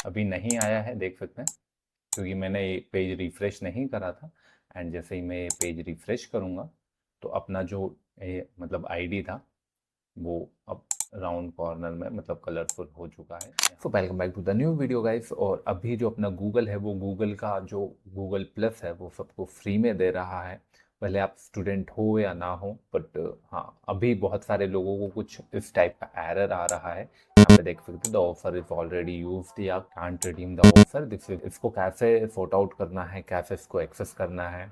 अभी नहीं आया है, देख सकते हैं, क्योंकि मैंने ये पेज रिफ़्रेश नहीं करा था। एंड जैसे ही मैं ये पेज रिफ़्रेश करूँगा तो अपना जो मतलब आईडी था वो अब राउंड कॉर्नर में मतलब कलरफुल हो चुका है। So welcome back to the new video guys. और अभी जो अपना गूगल है, वो गूगल का जो गूगल प्लस है वो सबको फ्री में दे रहा है, भले आप स्टूडेंट हो या ना हो। बट हाँ, अभी बहुत सारे लोगों को कुछ इस टाइप का एरर आ रहा है। यहाँ पे देख सकते हो, the offer is already used या can't redeem the offer. This इसको कैसे सॉर्ट आउट करना है, कैसे इसको एक्सेस करना है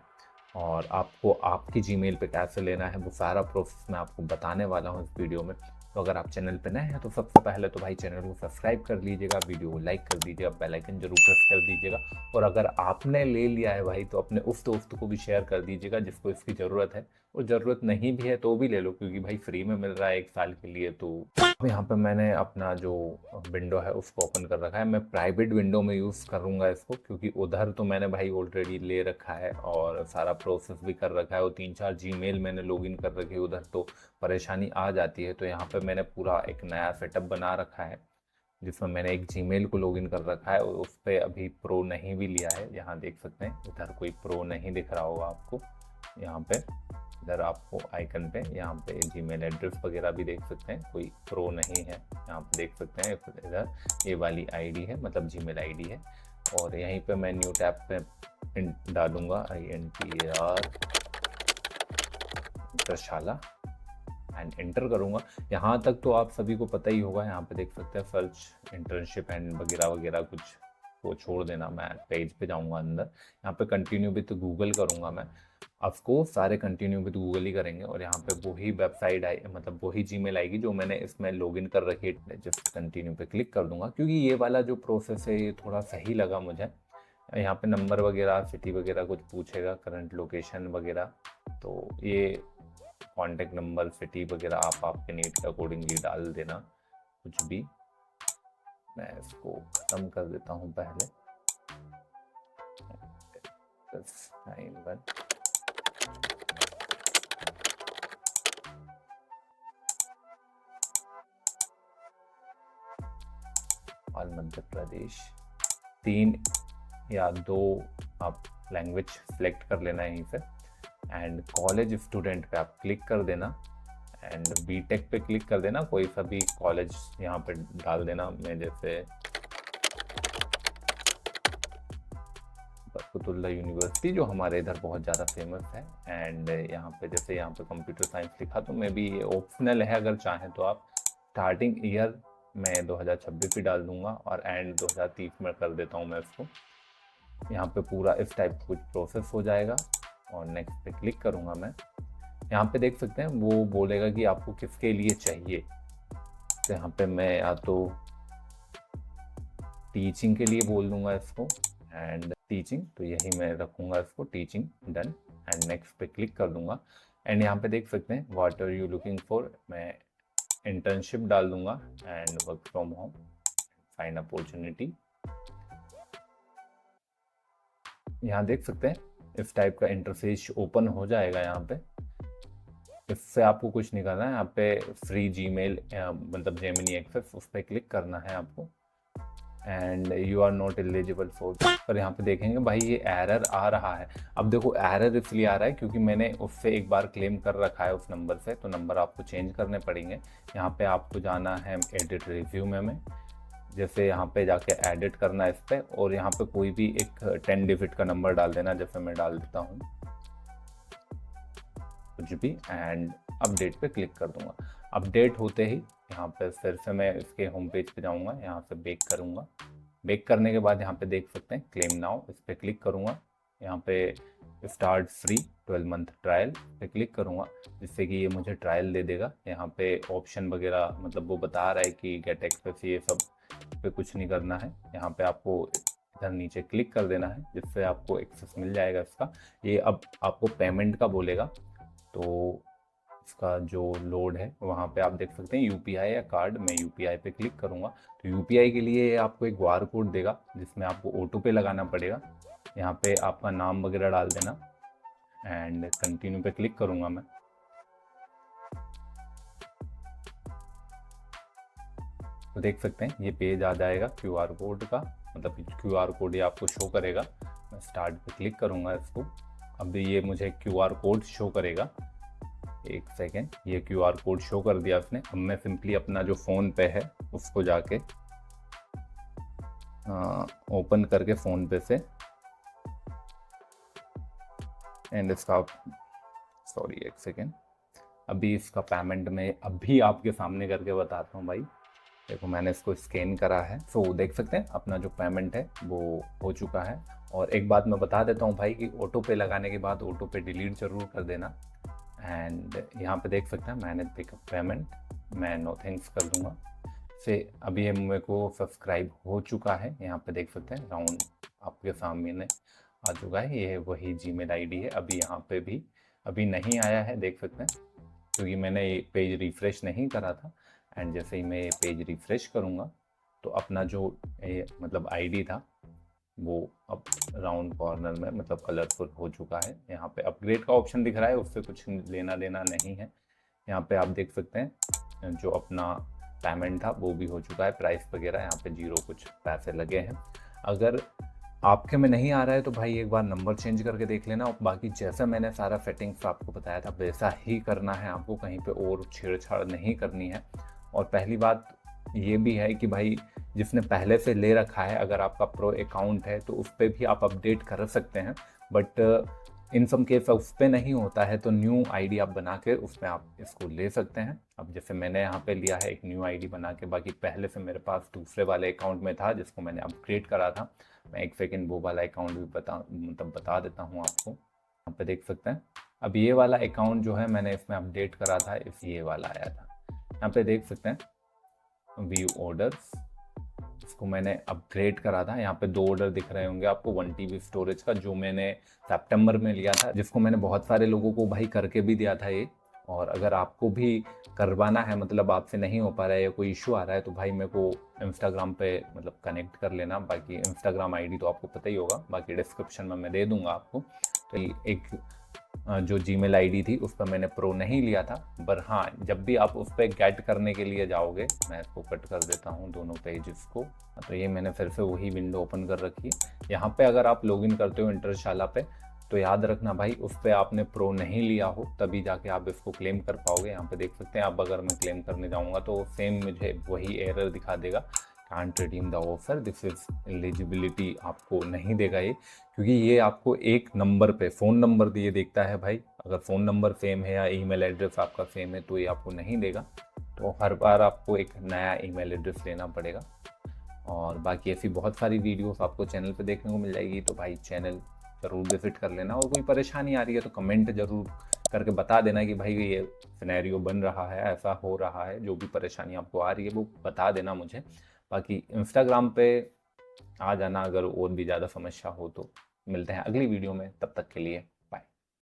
और आपको आपकी जीमेल पे कैसे लेना है, वो सारा प्रोसेस मैं आपको बताने वाला हूँ इस वीडियो में। तो अगर आप चैनल पे नए हैं तो सबसे पहले तो भाई चैनल को सब्सक्राइब कर लीजिएगा, वीडियो को लाइक कर दीजिएगा, बेल आइकन जरूर प्रेस कर दीजिएगा। और अगर आपने ले लिया है भाई तो अपने उफ्त को भी शेयर कर दीजिएगा जिसको इसकी ज़रूरत है। और ज़रूरत नहीं भी है तो भी ले लो, क्योंकि भाई फ्री में मिल रहा है 1 साल के लिए। तो यहाँ पे मैंने अपना जो विंडो है उसको ओपन कर रखा है। मैं प्राइवेट विंडो में यूज़ करूँगा इसको, क्योंकि उधर तो मैंने भाई ऑलरेडी ले रखा है और सारा प्रोसेस भी कर रखा है और 3-4 जीमेल मैंने लॉगिन कर रखी है उधर, तो परेशानी आ जाती है। तो यहाँ पे मैंने पूरा एक नया सेटअप बना रखा है जिसमें मैंने एक जीमेल को लॉगिन कर रखा है और उस पर अभी प्रो नहीं भी लिया है। यहाँ देख सकते हैं, इधर कोई प्रो नहीं दिख रहा होगा आपको। यहाँ पे इधर आपको आइकन पे यहाँ पे जीमेल एड्रेस वगैरह भी देख सकते हैं, कोई प्रो नहीं है। यहाँ पे देख सकते हैं इधर ये वाली आईडी है, मतलब जीमेल आईडी है। और यहीं पे मैं न्यू टैब पे डालूंगा INTER इंटरशाला एंड एंटर करूंगा। यहाँ तक तो आप सभी को पता ही होगा। यहाँ पे देख सकते हैं सर्च इंटर्नशिप एंड वगैरह वगैरह कुछ वो छोड़ देना, मैं पेज पे जाऊंगा अंदर। यहाँ पे कंटिन्यू विद गूगल करूंगा मैं। ऑफकोर्स सारे कंटिन्यू विद गूगल ही करेंगे और यहाँ पे वही वेबसाइट आई, मतलब वही जीमेल आएगी जो मैंने इसमें लॉगिन कर रखी है। जस्ट कंटिन्यू पे क्लिक कर दूंगा, क्योंकि ये वाला जो प्रोसेस है ये थोड़ा सही लगा मुझे। यहाँ पे नंबर वगैरह, सिटी वगैरह कुछ पूछेगा, करंट लोकेशन वगैरह, तो ये कॉन्टेक्ट नंबर, सिटी वगैरह आप आपके नीड के अकॉर्डिंगली डाल देना कुछ भी। मैं इसको ख़त्म कर देता हूँ पहले। 9-1 ऑल मध्य प्रदेश। 3 या 2 आप लैंग्वेज सेलेक्ट कर लेना यहीं से एंड कॉलेज स्टूडेंट पे आप क्लिक कर देना एंड बीटेक पे क्लिक कर देना। कोई सा भी कॉलेज यहाँ पे डाल देना। मैं जैसे बरकतुल्लाह यूनिवर्सिटी जो हमारे इधर बहुत ज़्यादा फेमस है। एंड यहाँ पे जैसे यहाँ पे कंप्यूटर साइंस लिखा, तो मे बी ये ऑप्शनल है, अगर चाहें तो आप। स्टार्टिंग ईयर मैं 2026 भी डाल दूंगा और एंड 2030 में कर देता हूँ मैं इसको। यहाँ पे पूरा इस टाइप का कुछ प्रोसेस हो जाएगा और नेक्स्ट पे क्लिक करूँगा मैं। यहाँ पे देख सकते हैं वो बोलेगा कि आपको किसके लिए चाहिए। तो यहाँ पे मैं या तो टीचिंग के लिए बोल दूंगा इसको एंड टीचिंग, तो यही मैं रखूँगा इसको, टीचिंग डन। एंड नेक्स्ट पे क्लिक कर दूंगा एंड यहाँ पे देख सकते हैं what are you looking for, मैं इंटर्नशिप डाल दूंगा and work from home, fine opportunity. यहाँ देख सकते हैं इस टाइप का इंटरफेस ओपन हो जाएगा। यहाँ पे इससे आपको कुछ नहीं करना है। यहाँ पे फ्री जीमेल मतलब जेमिनी एक्सेस, उस पर क्लिक करना है आपको and you are not eligible for. पर यहाँ पे देखेंगे भाई ये एरर आ रहा है। अब देखो एरर इसलिए आ रहा है क्योंकि मैंने उससे एक बार क्लेम कर रखा है उस नंबर से, तो नंबर आपको चेंज करने पड़ेंगे। यहाँ पे आपको जाना है एडिट रिज्यूमे में, जैसे यहाँ पे जाके एडिट करना है इस पर और यहाँ पे कोई भी एक 10 डिजिट का नंबर डाल देना, जैसे मैं डाल देता हूँ कुछ भी एंड अपडेट पे क्लिक कर दूंगा। अपडेट होते ही यहाँ पे फिर से मैं इसके होम पेज पे जाऊँगा, यहाँ से बेक करूँगा। बेक करने के बाद यहाँ पे देख सकते हैं क्लेम नाउ, इस पर क्लिक करूँगा। यहाँ पे स्टार्ट फ्री 12 मंथ ट्रायल पे क्लिक करूँगा, जिससे कि ये मुझे ट्रायल दे देगा। यहाँ पे ऑप्शन वगैरह मतलब वो बता रहा है कि गेट एक्सेस, ये सब पे कुछ नहीं करना है। यहाँ पे आपको इधर नीचे क्लिक कर देना है, जिससे आपको एक्सेस मिल जाएगा इसका। ये अब आपको पेमेंट का बोलेगा, तो इसका जो लोड है वहाँ पे आप देख सकते हैं यूपीआई या कार्ड। मैं यूपीआई पे क्लिक करूँगा तो यूपीआई के लिए आपको एक QR कोड देगा जिसमें आपको ऑटो पे लगाना पड़ेगा। यहाँ पे आपका नाम वगैरह डाल देना एंड कंटिन्यू पे क्लिक करूँगा मैं। तो देख सकते हैं ये पेज आ जाएगा QR कोड का मतलब QR कोड ये आपको शो करेगा। मैं स्टार्ट पे क्लिक करूँगा इसको, अभी ये मुझे QR कोड शो करेगा। एक सेकेंड, ये QR कोड शो कर दिया उसने। अब मैं सिंपली अपना जो फ़ोन पे है उसको जाके ओपन करके फ़ोन पे से एंड इसका, सॉरी एक सेकेंड, अभी इसका पेमेंट में अभी आपके सामने करके बताता हूँ भाई। देखो मैंने इसको स्कैन करा है, सो देख सकते हैं अपना जो पेमेंट है वो हो चुका है। और एक बात मैं बता देता हूँ भाई कि ऑटो पे लगाने के बाद ऑटो पे डिलीट ज़रूर कर देना। एंड यहाँ पे देख सकते हैं मैंने पिकअप पेमेंट, मैं नो थैंक्स कर दूंगा से। अभी ये मेरे को सब्सक्राइब हो चुका है, यहाँ पे देख सकते हैं राउंड आपके सामने आ चुका है। ये वही जीमेल आईडी है। अभी यहाँ पे भी अभी नहीं आया है, देख सकते हैं, क्योंकि मैंने ये पेज रिफ़्रेश नहीं करा था। एंड जैसे ही मैं ये पेज रिफ़्रेश करूँगा तो अपना जो मतलब आईडी था वो अब राउंड कॉर्नर में मतलब कलरफुल हो चुका है। यहाँ पे अपग्रेड का ऑप्शन दिख रहा है, उससे कुछ लेना देना नहीं है। यहाँ पे आप देख सकते हैं जो अपना पेमेंट था वो भी हो चुका है, प्राइस वगैरह यहाँ पे 0 कुछ पैसे लगे हैं। अगर आपके में नहीं आ रहा है तो भाई एक बार नंबर चेंज करके देख लेना। और बाकी जैसा मैंने सारा सेटिंग्स आपको बताया था वैसा ही करना है आपको, कहीं पे और छेड़छाड़ नहीं करनी है। और पहली बात ये भी है कि भाई जिसने पहले से ले रखा है, अगर आपका प्रो अकाउंट है तो उस पर भी आप अपडेट कर सकते हैं, बट इन सम केस उस पर नहीं होता है तो न्यू आईडी आप बना के उसमें आप इसको ले सकते हैं। अब जैसे मैंने यहाँ पे लिया है एक न्यू आईडी बना के, बाकी पहले से मेरे पास दूसरे वाले अकाउंट में था जिसको मैंने अपग्रेड करा था। मैं एक सेकेंड वो वाला अकाउंट भी बता देता हूँ आपको। यहाँ पे देख सकते हैं अब ये वाला अकाउंट जो है मैंने इसमें अपडेट करा था, इस ये वाला आया था। यहाँ पे देख सकते हैं व्यू ऑर्डर्स, इसको मैंने अपग्रेड करा था। यहाँ पे 2 ऑर्डर दिख रहे होंगे आपको 1 TB स्टोरेज का, जो मैंने सितंबर में लिया था, जिसको मैंने बहुत सारे लोगों को भाई करके भी दिया था ये। और अगर आपको भी करवाना है, मतलब आपसे नहीं हो पा रहा है या कोई इशू आ रहा है, तो भाई मेरे को इंस्टाग्राम पे मतलब कनेक्ट कर लेना। बाकी इंस्टाग्राम आईडी तो आपको पता ही होगा, बाकी डिस्क्रिप्शन में मैं दे दूंगा आपको। तो एक जो जीमेल आईडी थी उस पर मैंने प्रो नहीं लिया था, पर हाँ जब भी आप उस पर गेट करने के लिए जाओगे, मैं इसको कट कर देता हूँ दोनों पेजेस को। तो ये मैंने फिर से वही विंडो ओपन कर रखी है। यहाँ पे अगर आप लॉगिन करते हो इंटरशाला पे तो याद रखना भाई उस पर आपने प्रो नहीं लिया हो, तभी जाके आप इसको क्लेम कर पाओगे। यहाँ पे देख सकते हैं अब अगर मैं क्लेम करने जाऊँगा तो सेम मुझे वही एरर दिखा देगा, can't redeem the offer, this is eligibility आपको नहीं देगा ये, क्योंकि ये आपको एक नंबर पे फ़ोन नंबर दिए देखता है भाई। अगर फ़ोन नंबर सेम है या ईमेल एड्रेस आपका सेम है तो ये आपको नहीं देगा। तो हर बार आपको एक नया ईमेल एड्रेस लेना पड़ेगा। और बाकी ऐसी बहुत सारी वीडियोस आपको चैनल पे देखने को मिल जाएगी, तो भाई चैनल ज़रूर विजिट कर लेना। और कोई परेशानी आ रही है तो कमेंट ज़रूर करके बता देना कि भाई ये सिनेरियो बन रहा है, ऐसा हो रहा है, जो भी परेशानी आपको आ रही है वो बता देना मुझे। बाकी इंस्टाग्राम पे आ जाना अगर और भी ज़्यादा समस्या हो तो। मिलते हैं अगली वीडियो में, तब तक के लिए।